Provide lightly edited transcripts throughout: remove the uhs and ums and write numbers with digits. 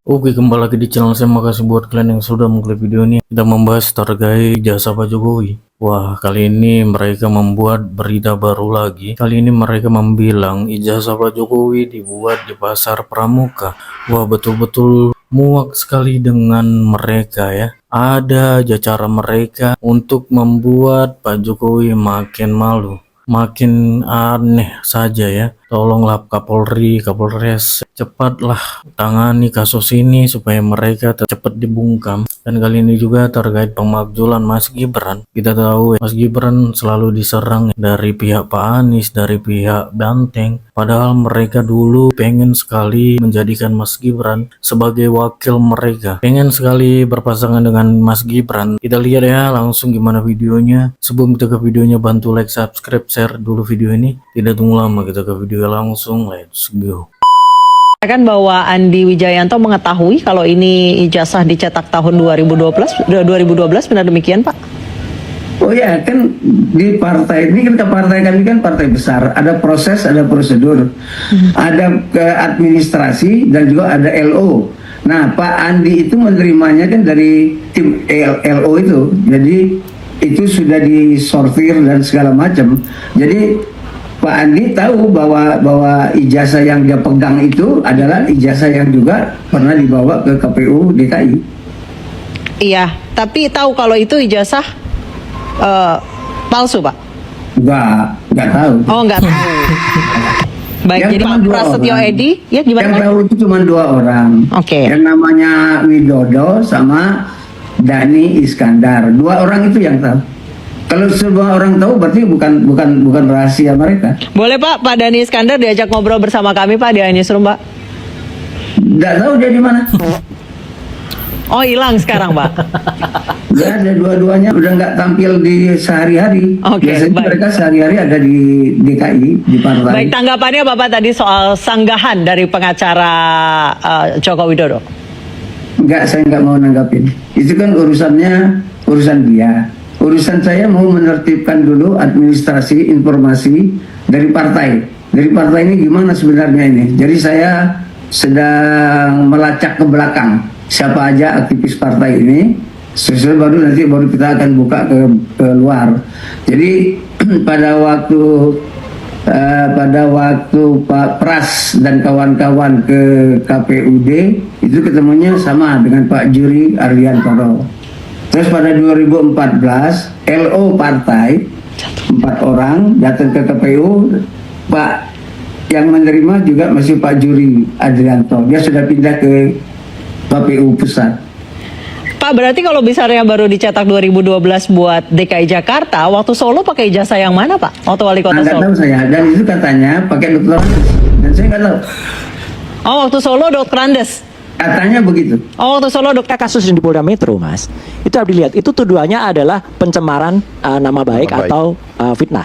Oke, kembali lagi di channel saya. Makasih buat kalian yang sudah mengklik video ini. Kita membahas terkait jasa Pak Jokowi. Wah, kali ini mereka membuat berita baru lagi. Kali ini mereka membilang ijazah Pak Jokowi dibuat di pasar Pramuka. Wah, betul-betul muak sekali dengan mereka ya. Ada aja cara mereka untuk membuat Pak Jokowi makin malu. Makin aneh saja ya. Tolonglah Kapolri, Kapolres, cepatlah tangani kasus ini supaya mereka cepat dibungkam. Dan kali ini juga terkait pemakzulan Mas Gibran. Kita tahu ya, Mas Gibran selalu diserang dari pihak Pak Anies, dari pihak Banteng. Padahal mereka dulu pengen sekali menjadikan Mas Gibran sebagai wakil mereka. Pengen sekali berpasangan dengan Mas Gibran. Kita lihat ya langsung gimana videonya. Sebelum kita ke videonya, bantu like, subscribe, share dulu video ini. Tidak tunggu lama, kita ke video langsung, let's go. Kan bahwa Andi Wijayanto mengetahui kalau ini ijazah dicetak tahun 2012 benar demikian Pak? Oh ya, kan di partai ini kan partai kami kan partai besar, ada proses, ada prosedur, ada ke administrasi dan juga ada LO. Nah, Pak Andi itu menerimanya kan dari tim LO itu, jadi itu sudah disortir dan segala macam. Jadi Pak Andi tahu bahwa ijazah yang dia pegang itu adalah ijazah yang juga pernah dibawa ke KPU DKI. Iya, tapi tahu kalau itu ijazah palsu Pak? Enggak tahu. Oh, enggak tahu. Baik, yang jadi Pak Prasetyo Edi, ya gimana? Yang tahu itu cuma 2 orang. Oke. Yang namanya Widodo sama Dhani Iskandar. 2 orang itu yang tahu. Kalau semua orang tahu berarti bukan rahasia mereka. Boleh Pak Dhani Iskandar diajak ngobrol bersama kami Pak di Newsroom Pak? Nggak tahu dia di mana. Oh, hilang sekarang Pak. Nggak ada, dua-duanya udah nggak tampil di sehari-hari. Oke, Biasanya baik. mereka sehari-hari ada di DKI, di partai. Baik, tanggapannya Bapak tadi soal sanggahan dari pengacara Joko Widodo. Enggak, saya nggak mau nanggapin. Itu kan urusan dia. Urusan saya mau menertibkan dulu administrasi informasi dari partai. Dari partai ini gimana sebenarnya ini. Jadi saya sedang melacak ke belakang siapa aja aktivis partai ini. Sesuai baru kita akan buka ke luar. Jadi pada waktu Pak Pras dan kawan-kawan ke KPUD itu ketemunya sama dengan Pak Juri Ariantoro. Terus pada 2014 LO partai 4 orang datang ke KPU. Pak yang menerima juga masih Pak Juri Adrianto. Dia sudah pindah ke KPU pusat. Pak, berarti kalau besarnya baru dicetak 2012 buat DKI Jakarta, waktu Solo pakai ijazah yang mana Pak? Waktu wali kota Nggak Solo? tahu saya. Dan itu katanya pakai Dr. Andes. Dan saya nggak tahu. Oh, waktu Solo Dr. Andes. Katanya begitu. Oh, waktu Solo Dr. Kasus di Polda Metro, Mas, itu harus dilihat. Itu tuduhannya adalah pencemaran nama baik atau fitnah.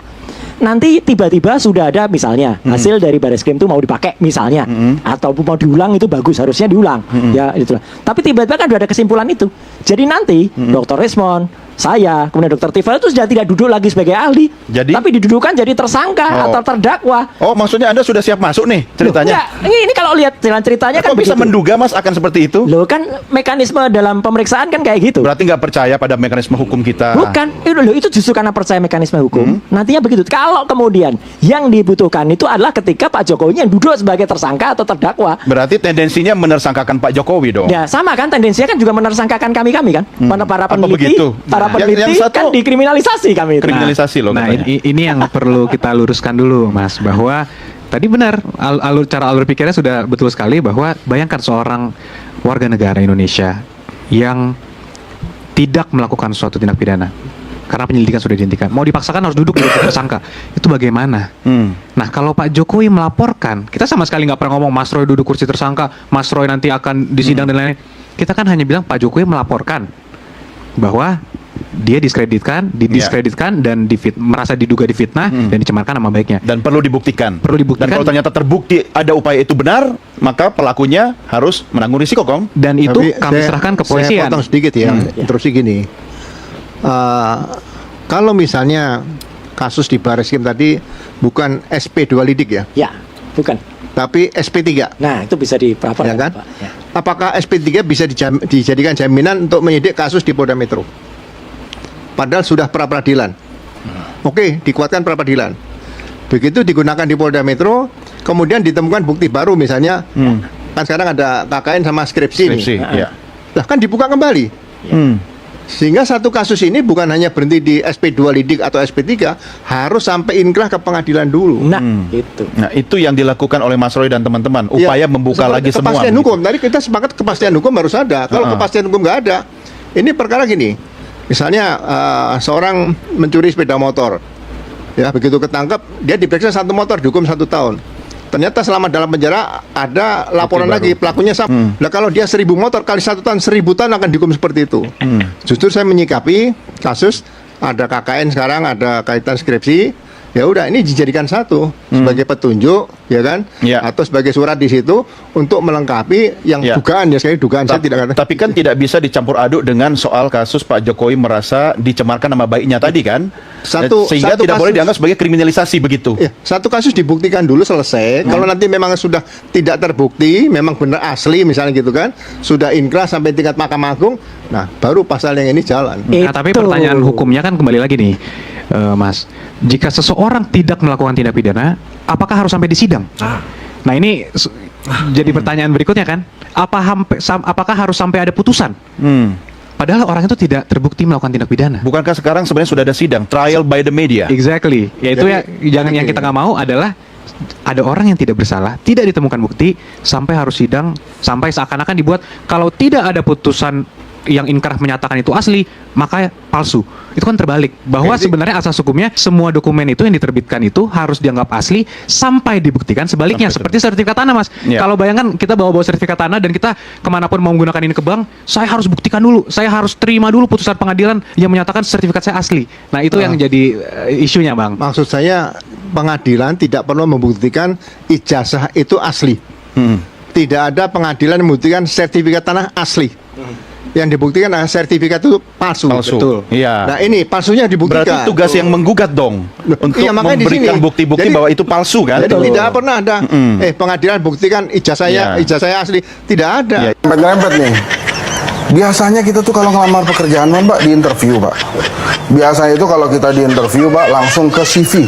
Nanti tiba-tiba sudah ada misalnya hasil dari Bareskrim itu mau dipakai misalnya, atau mau diulang itu bagus, harusnya diulang, ya itu. Tapi tiba-tiba kan sudah ada kesimpulan itu. Jadi nanti Dr. Resmond, saya, kemudian Dr. Tifal itu sudah tidak duduk lagi sebagai ahli, tapi didudukan jadi tersangka atau terdakwa. Oh, maksudnya Anda sudah siap masuk nih ceritanya? Loh, enggak, ini kalau lihat jalan ceritanya kan Kok bisa begitu. menduga Mas akan seperti itu? Loh, kan mekanisme dalam pemeriksaan kan kayak gitu. Berarti nggak percaya pada mekanisme hukum kita? Bukan, itu justru karena percaya mekanisme hukum. Nantinya begitu. Kalau kemudian yang dibutuhkan itu adalah ketika Pak Jokowi yang duduk sebagai tersangka atau terdakwa. Berarti tendensinya menersangkakan Pak Jokowi dong? Ya sama kan, tendensinya kan juga menersangkakan kami kan. Para Apa peneliti, begitu? para peneliti Yang satu kan dikriminalisasi kami itu. kriminalisasi loh Nah, katanya. ini yang perlu kita luruskan dulu, Mas, bahwa tadi benar cara alur pikirnya sudah betul sekali, bahwa bayangkan seorang warga negara Indonesia yang tidak melakukan suatu tindak pidana karena penyelidikan sudah dihentikan, mau dipaksakan harus duduk jadi tersangka, itu bagaimana? Nah, kalau Pak Jokowi melaporkan, kita sama sekali nggak pernah ngomong Mas Roy duduk kursi tersangka, Mas Roy nanti akan disidang dan lain-lain. Kita kan hanya bilang Pak Jokowi melaporkan bahwa dia didiskreditkan dan merasa diduga difitnah dan dicemarkan nama baiknya. Dan perlu dibuktikan. Dan kalau ternyata terbukti ada upaya itu benar, maka pelakunya harus menanggung risiko, Kong. Dan itu Tapi kami serahkan ke polisian. Saya potong sedikit ya, terus gini. Kalau misalnya kasus di Bareskrim tadi bukan SP2 Lidik ya, Ya, bukan. tapi SP3. Nah, itu bisa dipelaporkan, Ya kan? Pak. Ya. apakah SP3 bisa dijadikan jaminan untuk menyidik kasus di Polda Metro? Padahal sudah pra-peradilan. Oke, dikuatkan pra-peradilan. Begitu digunakan di Polda Metro, kemudian ditemukan bukti baru misalnya, kan sekarang ada KKN sama skripsi nih. ya. Lah kan dibuka kembali. Sehingga satu kasus ini bukan hanya berhenti di SP2 lidik atau SP3, harus sampai inkrah ke pengadilan dulu. Nah, itu. Nah, itu yang dilakukan oleh Mas Roy dan teman-teman, upaya Ya, membuka lagi semua. kepastian hukum. Tadi kita sepakat kepastian hukum harus ada. Kalau kepastian hukum nggak ada, ini perkara gini. Misalnya seorang mencuri sepeda motor, ya begitu ketangkep dia diperiksa 1 motor dihukum 1 tahun. Ternyata selama dalam penjara ada laporan lagi pelakunya sama. Nah kalau dia 1000 motor kali 1 tahun, 1000 tahun akan dihukum seperti itu. Justru saya menyikapi kasus ada KKN sekarang, ada kaitan skripsi. Ya udah, ini dijadikan satu sebagai petunjuk, ya kan? Ya. Atau sebagai surat di situ untuk melengkapi yang Ya. dugaan, ya sekali dugaan saya tidak kata. Tapi kan tidak bisa dicampur aduk dengan soal kasus Pak Jokowi merasa dicemarkan nama baiknya tadi kan. Sehingga tidak boleh dianggap sebagai kriminalisasi begitu. Ya, satu kasus dibuktikan dulu selesai. Kalau nanti memang sudah tidak terbukti, memang benar asli misalnya gitu kan, sudah inkrah sampai tingkat Mahkamah Agung, nah baru pasal yang ini jalan. Nah, tapi pertanyaan hukumnya kan kembali lagi nih, Mas. Jika seseorang tidak melakukan tindak pidana, apakah harus sampai di sidang? Nah ini jadi pertanyaan berikutnya kan, apakah harus sampai ada putusan? Padahal orang itu tidak terbukti melakukan tindak pidana. Bukankah sekarang sebenarnya sudah ada sidang, trial by the media? Exactly. Yaitu ya, jangan yang kita nggak mau adalah ada orang yang tidak bersalah, tidak ditemukan bukti, sampai harus sidang, sampai seakan-akan dibuat kalau tidak ada putusan yang inkrah menyatakan itu asli, maka palsu. Itu kan terbalik. Bahwa sebenarnya asas hukumnya semua dokumen itu yang diterbitkan itu harus dianggap asli sampai dibuktikan sebaliknya. Seperti sertifikat tanah, Mas. Ya. Kalau bayangkan kita bawa-bawa sertifikat tanah dan kita kemanapun mau menggunakan ini ke bank, saya harus buktikan dulu, saya harus terima dulu putusan pengadilan yang menyatakan sertifikat saya asli. Nah itu yang jadi isunya, Bang. Maksud saya pengadilan tidak perlu membuktikan ijazah itu asli. Tidak ada pengadilan yang membuktikan sertifikat tanah asli. Yang dibuktikan adalah sertifikat itu palsu. Betul. Iya. Nah ini palsunya dibuktikan. Berarti tugas yang menggugat dong untuk Iya, makanya di memberikan sini. bukti-bukti Jadi- bahwa itu palsu kan? Jadi tidak pernah ada pengadilan buktikan ijazah saya asli. Tidak ada. Iya. Rempet-rempet nih. Biasanya kita tuh kalau ngelamar pekerjaan Mbak di interview Pak. Biasanya itu kalau kita di interview Pak langsung ke CV.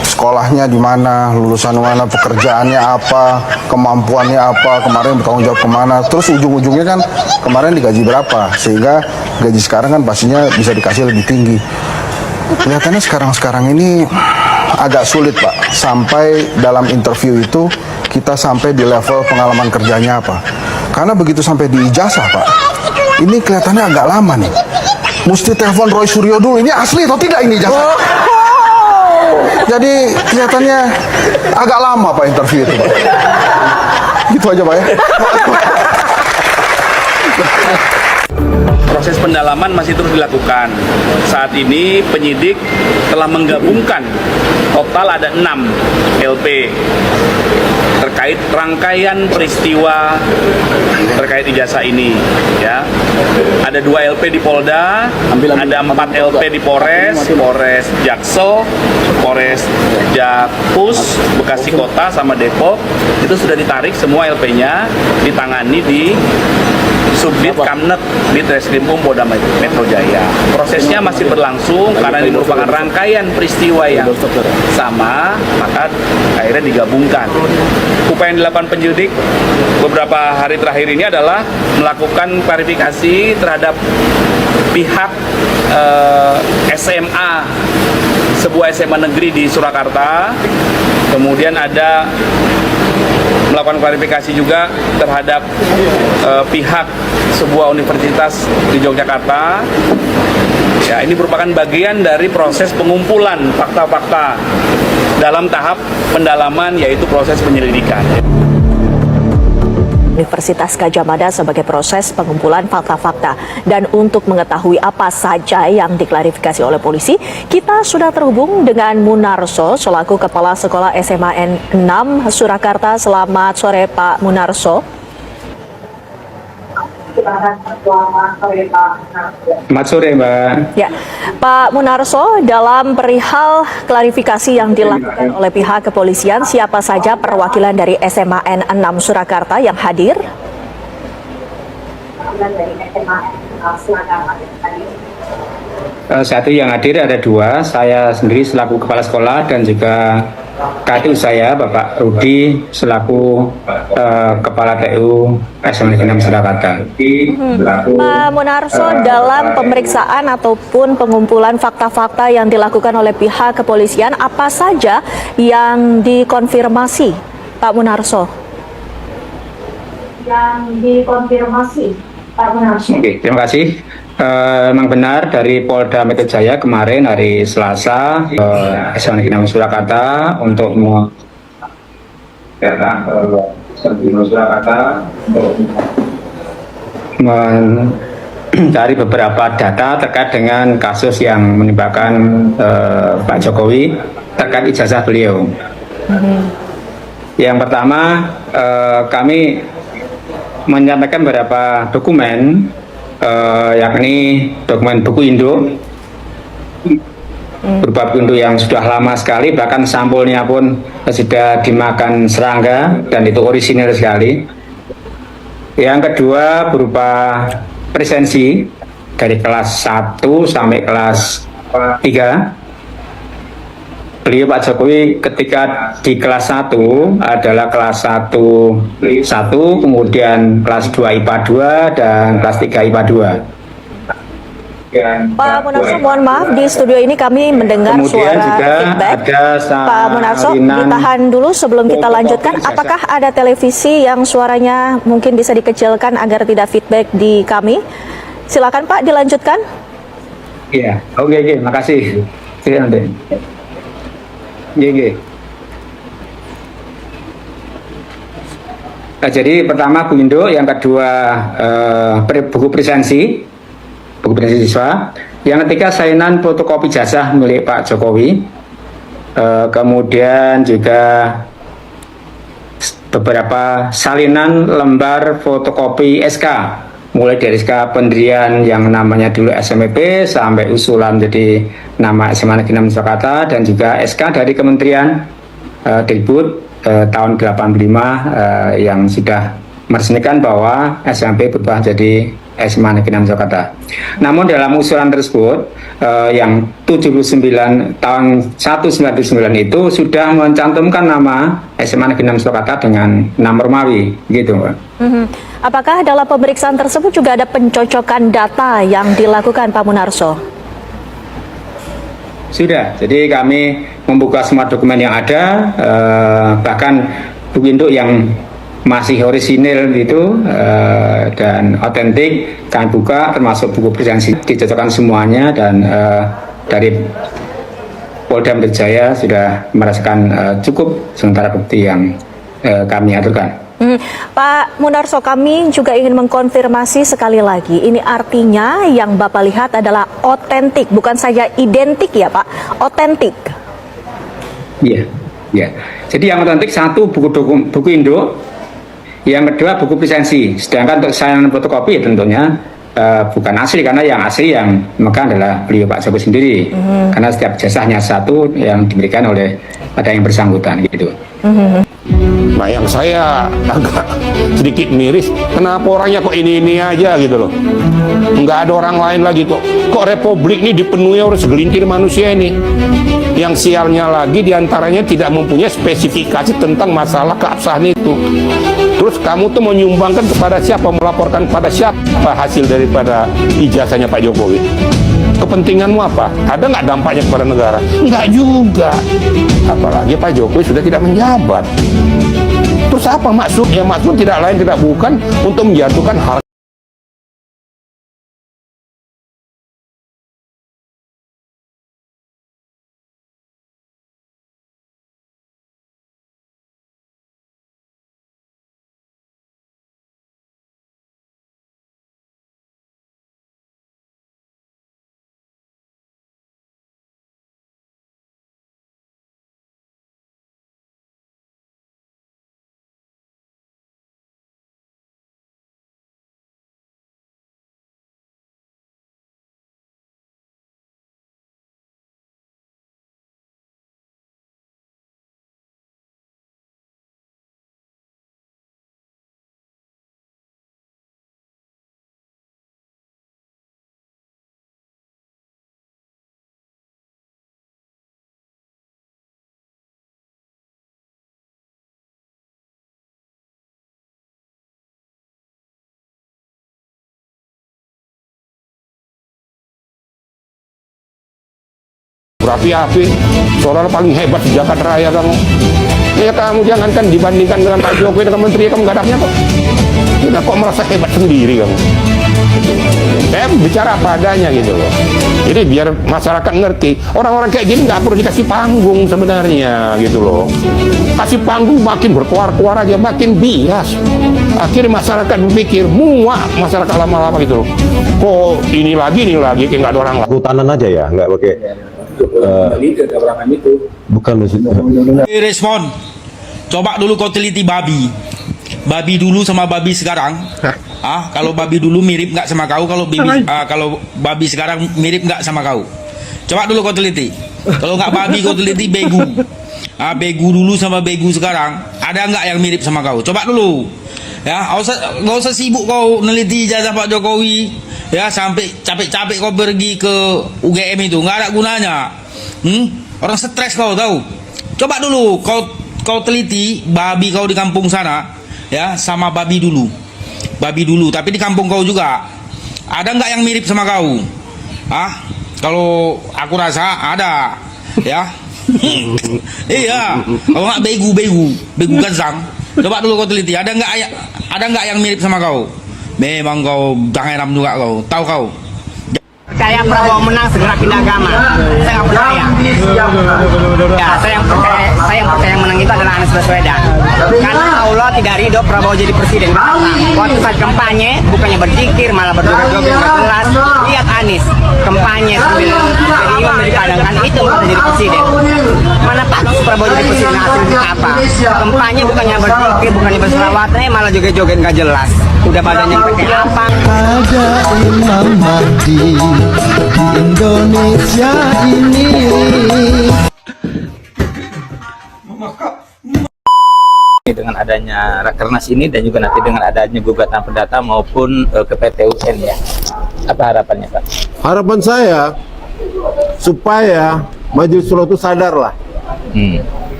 Sekolahnya di mana, lulusan mana, pekerjaannya apa, kemampuannya apa, kemarin bertanggung jawab kemana. Terus ujung-ujungnya kan kemarin digaji berapa, sehingga gaji sekarang kan pastinya bisa dikasih lebih tinggi. Kelihatannya sekarang ini agak sulit Pak. Sampai dalam interview itu kita sampai di level pengalaman kerjanya apa. Karena begitu sampai di ijazah Pak, ini kelihatannya agak lama nih. Mesti telepon Roy Suryo dulu, ini asli atau tidak ini ijazah? Jadi kelihatannya agak lama Pak interview itu Pak. Gitu aja Pak ya. Proses pendalaman masih terus dilakukan. Saat ini penyidik telah menggabungkan total ada 6 LP terkait rangkaian peristiwa terkait ijazah ini, ya. Ada 2 LP di Polda, ada 4 LP di Polres Jaksel, Polres Jakpus, Bekasi Kota sama Depok. Itu sudah ditarik semua LP-nya, ditangani di Subdit Kamnet di Treskrimum Polda Metro Jaya. Prosesnya masih berlangsung karena ini merupakan rangkaian peristiwa yang sama, maka akhirnya digabungkan. Upaya yang dilakukan penyidik beberapa hari terakhir ini adalah melakukan klarifikasi terhadap pihak SMA, sebuah SMA negeri di Surakarta. Kemudian ada melakukan klarifikasi juga terhadap pihak sebuah universitas di Yogyakarta. Ya, ini merupakan bagian dari proses pengumpulan fakta-fakta dalam tahap pendalaman, yaitu proses penyelidikan. Universitas Gadjah Mada sebagai proses pengumpulan fakta-fakta. Dan untuk mengetahui apa saja yang diklarifikasi oleh polisi, kita sudah terhubung dengan Munarso selaku Kepala Sekolah SMA 6 Surakarta. Selamat sore Pak Munarso. Selamat sore Mbak. Ya, Pak Munarso, dalam perihal klarifikasi yang dilakukan oleh pihak kepolisian, siapa saja perwakilan dari SMA N6 Surakarta yang hadir? Satu yang hadir ada dua, saya sendiri selaku kepala sekolah dan juga KTU saya, Bapak Rudi, selaku Kepala TU SMA Negeri 6 Surakarta. Pak Munarso, dalam pemeriksaan ataupun pengumpulan fakta-fakta yang dilakukan oleh pihak kepolisian, apa saja yang dikonfirmasi, Pak Munarso? Oke, terima kasih. Memang benar dari Polda Metro Jaya kemarin hari Selasa SMA Negeri 6 Surakarta untuk mencari beberapa data terkait dengan kasus yang menimpakan Pak Jokowi terkait ijazah beliau. Yang pertama, kami menyampaikan beberapa dokumen, yakni dokumen buku induk, berupa buku induk yang sudah lama sekali, bahkan sampulnya pun sudah dimakan serangga dan itu orisinil sekali. Yang kedua berupa presensi dari kelas 1 sampai kelas 3. Beliau Pak Jokowi ketika di kelas 1 adalah kelas 1, kemudian kelas 2 IPA 2 dan kelas 3 IPA 2. Pak Munarso, mohon maaf, di studio ini kami mendengar Kemudian suara juga feedback. ada Pak Munarso, ditahan dulu sebelum kita lanjutkan. Apakah ada televisi yang suaranya mungkin bisa dikecilkan agar tidak feedback di kami? Silakan Pak, dilanjutkan. Iya, oke, makasih. GG. Nah, jadi pertama buku induk, yang kedua buku presensi siswa, yang ketiga salinan fotokopi ijazah milik Pak Jokowi, kemudian juga beberapa salinan lembar fotokopi SK, mulai dari SK pendirian yang namanya dulu SMEP sampai usulan jadi nama SMA Negeri 6 Surakarta, dan juga SK dari Kementerian Dikbud tahun 85 yang sudah meresmikan bahwa SMP berubah jadi SMA Negeri 6 Surakarta. Namun dalam usulan tersebut yang 79 tahun 1999 itu sudah mencantumkan nama SMA Negeri 6 Surakarta dengan nama Romawi, gitu, Pak. Apakah dalam pemeriksaan tersebut juga ada pencocokan data yang dilakukan, Pak Munarso? Sudah, jadi kami membuka semua dokumen yang ada, bahkan buku induk yang masih orisinil itu dan otentik kami buka, termasuk buku presensi dicocokkan semuanya, dan dari Polda Metro Jaya sudah merasakan cukup sementara bukti yang kami aturkan. Pak Munarso, kami juga ingin mengkonfirmasi sekali lagi, ini artinya yang Bapak lihat adalah otentik, bukan saja identik ya Pak, otentik. Iya. Jadi yang otentik satu buku induk, yang kedua buku presensi. Sedangkan untuk salinan fotokopi ya tentunya bukan asli, karena yang asli yang memegang adalah beliau Pak Jokowi sendiri. Karena setiap jasanya satu yang diberikan oleh pada yang bersangkutan, gitu. Nah, yang saya agak sedikit miris, kenapa orangnya kok ini aja gitu loh, nggak ada orang lain lagi kok Republik ini dipenuhi oleh segelintir manusia ini, yang sialnya lagi diantaranya tidak mempunyai spesifikasi tentang masalah keabsahan itu. Terus kamu tuh menyumbangkan kepada siapa, melaporkan pada siapa hasil daripada ijazahnya Pak Jokowi? Kepentinganmu apa? Ada nggak dampaknya kepada negara? Nggak juga. Apalagi Pak Jokowi sudah tidak menjabat. Terus apa maksudnya? Maksud tidak lain tidak bukan untuk menjatuhkan hal berapi-api, seolah paling hebat di Jakarta Raya kamu. Ya kamu jangankan dibandingkan dengan Pak Jokowi dengan menteri kamu gak adanya kok. Kita kok merasa hebat sendiri kamu. Saya bicara apa adanya gitu loh. Jadi biar masyarakat ngerti, orang-orang kayak gini nggak perlu dikasih panggung sebenarnya gitu loh. Kasih panggung makin berkuar-kuar aja, makin bias. Akhirnya masyarakat berpikir, muak masyarakat lama-lama gitu loh. Kok ini lagi kayak nggak ada orang lain. Hutanan aja ya, nggak pakai. Bukan maksudnya. Respon. Coba dulu kau teliti babi. Babi dulu sama babi sekarang. Kalau babi dulu mirip nggak sama kau, kalau babi sekarang mirip nggak sama kau. Coba dulu kau teliti. Kalau nggak babi kau teliti begu. Begu dulu sama begu sekarang, ada nggak yang mirip sama kau? Coba dulu. Ya, nggak usah sibuk kau neliti ijazah Pak Jokowi. Ya, sampai capek-capek kau pergi ke UGM itu, nggak ada gunanya. Orang stres kau tahu. Coba dulu kau teliti babi kau di kampung sana, ya, sama babi dulu. Babi dulu, tapi di kampung kau juga. Ada nggak yang mirip sama kau? Kalau aku rasa ada, ya. Iya, kalau nggak begu gazang. Coba dulu kau teliti, ada nggak yang mirip sama kau? Memang kau jangan juga kau, tahu kau. Saya Prabowo menang segera pindah agama. Saya nggak percaya. Ya, saya yang percaya yang menang itu adalah Anies Baswedan. Karena Allah tidak ridho Prabowo jadi presiden. Waktu saat kampanye bukannya berzikir malah berjoget-joget nggak jelas. Lihat Anies kampanye sambil jadi imam dipandangkan itu mau jadi presiden. Mana pantas Prabowo jadi presiden, hasilnya apa? Kampanye bukannya berzikir, bukannya berselawat, malah joget-joget nggak jelas. Udah badannya pakai apa? Ada Imam Mahdi di Indonesia ini. Dengan adanya Rakernas ini dan juga nanti dengan adanya gugatan perdata maupun ke PT UN ya, apa harapannya Pak? Harapan saya supaya Majelis Suro itu sadar lah,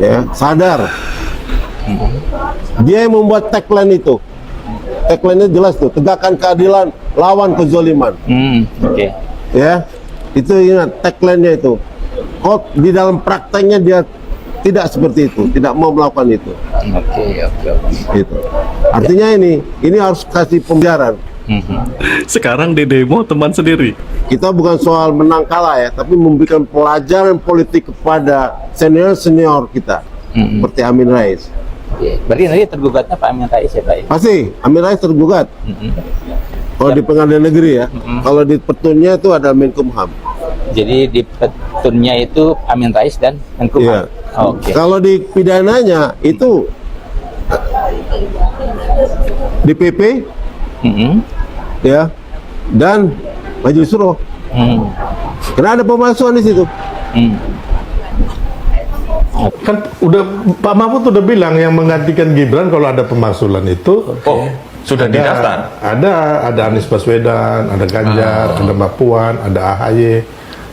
ya sadar. Dia yang membuat tagline itu. Tagline-nya jelas tuh, tegakkan keadilan, lawan kezaliman. Oke. Ya, itu ingat tagline-nya itu. Kok di dalam prakteknya dia tidak seperti itu, tidak mau melakukan itu. Oke. Gitu. Artinya ini harus kasih pembiaran. Sekarang di demo teman sendiri. Kita bukan soal menang kalah ya, tapi memberikan pelajaran politik kepada senior kita, seperti Amin Rais. Berarti nanti tergugatnya Pak Amin Rais ya Pak? Pasti, Amin Rais tergugat. Kalau di pengadilan negeri ya, kalau di petunnya itu ada Menkumham. Jadi di petunnya itu Amin Rais dan Menkumham. Oke. Kalau di pidananya itu DPP, ya, dan Majelis Suro. Karena ada pemalsuan di situ. Kan udah Pak Mahfud udah bilang yang menggantikan Gibran kalau ada pemaksulan itu sudah didaftar. Ada Anies Baswedan, ada Ganjar, ada Mbak Puan, ada AHY.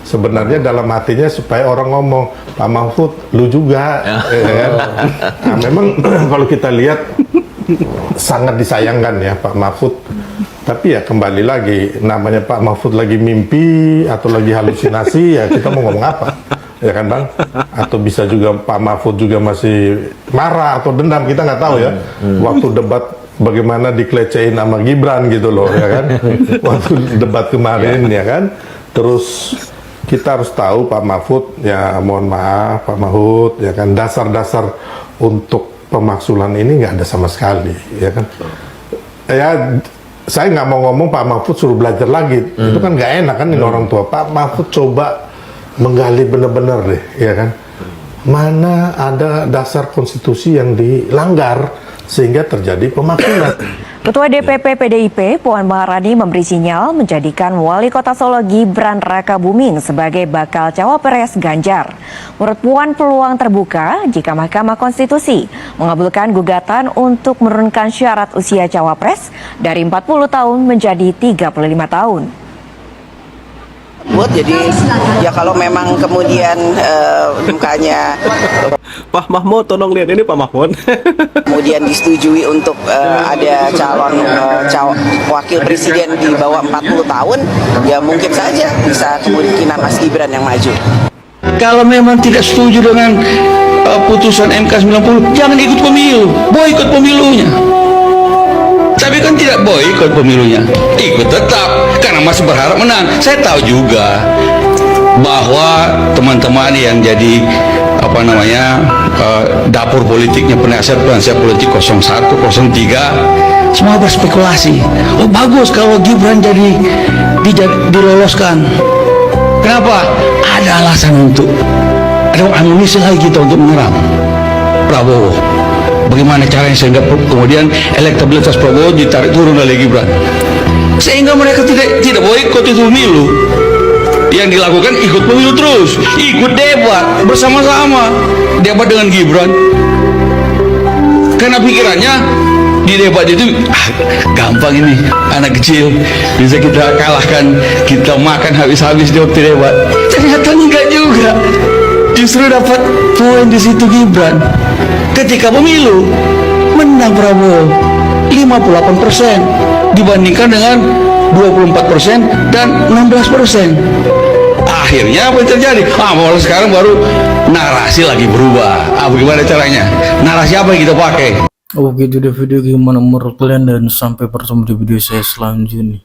Sebenarnya dalam hatinya supaya orang ngomong Pak Mahfud lu juga, kan? Nah, memang kalau kita lihat sangat disayangkan ya Pak Mahfud. Tapi ya kembali lagi namanya Pak Mahfud lagi mimpi atau lagi halusinasi ya kita mau ngomong apa? Ya kan Bang? Atau bisa juga Pak Mahfud juga masih marah atau dendam, kita nggak tahu ya. Waktu debat bagaimana dikelecehin sama Gibran gitu loh, ya kan? Waktu debat kemarin ya kan. Terus kita harus tahu Pak Mahfud ya, mohon maaf Pak Mahfud ya kan, dasar-dasar untuk pemaksulan ini nggak ada sama sekali ya kan. Ya saya nggak mau ngomong Pak Mahfud suruh belajar lagi, itu kan nggak enak kan ini orang tua. Pak Mahfud coba menggali benar-benar deh, ya kan? Mana ada dasar konstitusi yang dilanggar sehingga terjadi pemaksulan. Ketua DPP PDIP Puan Maharani memberi sinyal menjadikan Wali Kota Solo Gibran Rakabuming sebagai bakal cawapres Ganjar. Menurut Puan, peluang terbuka jika Mahkamah Konstitusi mengabulkan gugatan untuk menurunkan syarat usia cawapres dari 40 tahun menjadi 35 tahun. Jadi ya kalau memang kemudian mukanya Pak Mahfud, tolong lihat ini Pak Mahfud. kemudian disetujui untuk ada calon wakil presiden di bawah 40 tahun, ya mungkin saja bisa kemungkinan Mas Gibran yang maju. Kalau memang tidak setuju dengan putusan MK 90, jangan ikut pemilu, boikot pemilunya. Tapi kan tidak boikot pemilunya, ikut tetap karena masih berharap menang. Saya tahu juga bahwa teman-teman yang jadi dapur politiknya penasihat politik 01, 03 semua berspekulasi. Oh bagus kalau Gibran jadi diloloskan. Kenapa? Ada alasan untuk ada amunisi lagi kita untuk menyerang Prabowo. Bagaimana caranya sehingga kemudian elektabilitas Prabowo ditarik turun oleh Gibran, sehingga mereka tidak boikot itu pemilu. Yang dilakukan ikut pemilu terus, ikut debat bersama-sama, debat dengan Gibran. Karena pikirannya di debat itu gampang, ini anak kecil bisa kita kalahkan, kita makan habis-habis di waktu debat. Ternyata enggak juga, justru dapat poin di situ Gibran. Ketika pemilu menang Prabowo 58% dibandingkan dengan 24% dan 16%. Akhirnya apa yang terjadi? Malah sekarang baru narasi lagi berubah. Bagaimana caranya? Narasi apa yang kita pakai? Oke, itu dia video, gimana menurut kalian, dan sampai bertemu di video saya selanjutnya.